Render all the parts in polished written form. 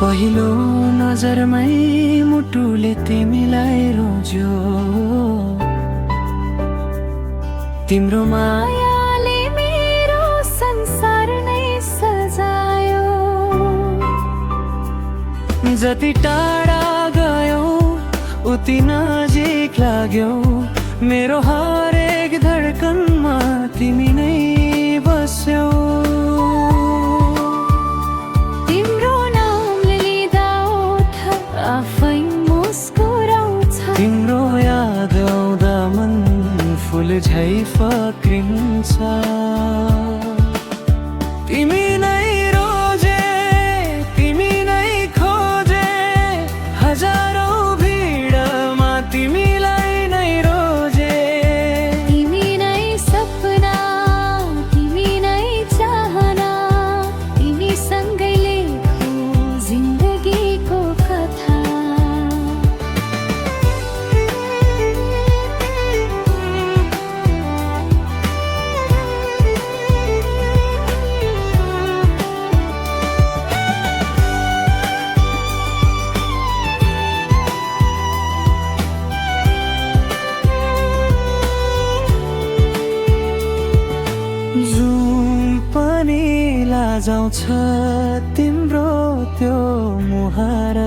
पहिलो नजरमै मुटुले तिमीलाई रोज्यो, तिम्रो मायाले मेरो संसार नै सजायो। जति टाढा गयौ उति नजिक लाग्यौ, मेरो हरेक धडकनमा तिमी नै बस्यौ। तिम्रो नामले लिँदा ओठ आफै मुस्कुराउँछ, तिम्रो याद आउँदा मन फुल झै फक्रिन्छ। तिमी नै रोजे, तिमी नै खोजे, हजारौं भिडमा तिमीलाई नै रोजे। तिमी नै सपना, तिमी नै चाहना, तिमी सँगै लेखौ जिन्दगीको कथा। लाजाउँछ तिम्रो त्यो मुहार,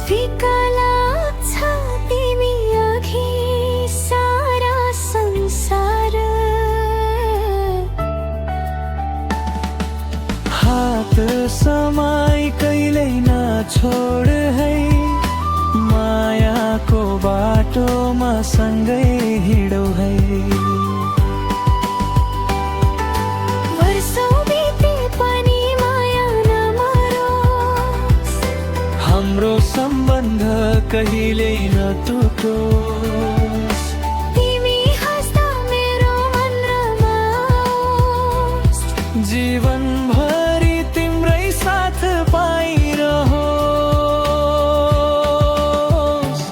फिका लाग्छ तिमी अघि सारा संसार। हात समाई कहिल्यै नछोड है, मायाको बाटोमा सँगै हिँडौ है। हाम्रो सम्बन्ध कहिल्यै नटुटोस्, तिमी हाँस्दा मेरो मन रमाओस्, जीवनभरि तिम्रै साथ पाइरहोस्।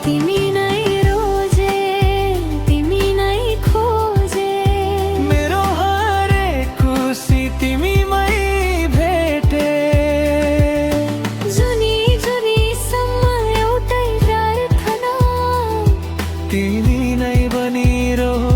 तिमी नै रोजे, तिमी नै खोजे, मेरो हरेक खुसी तिमीमै भेटे। तिमी नै बनिरहो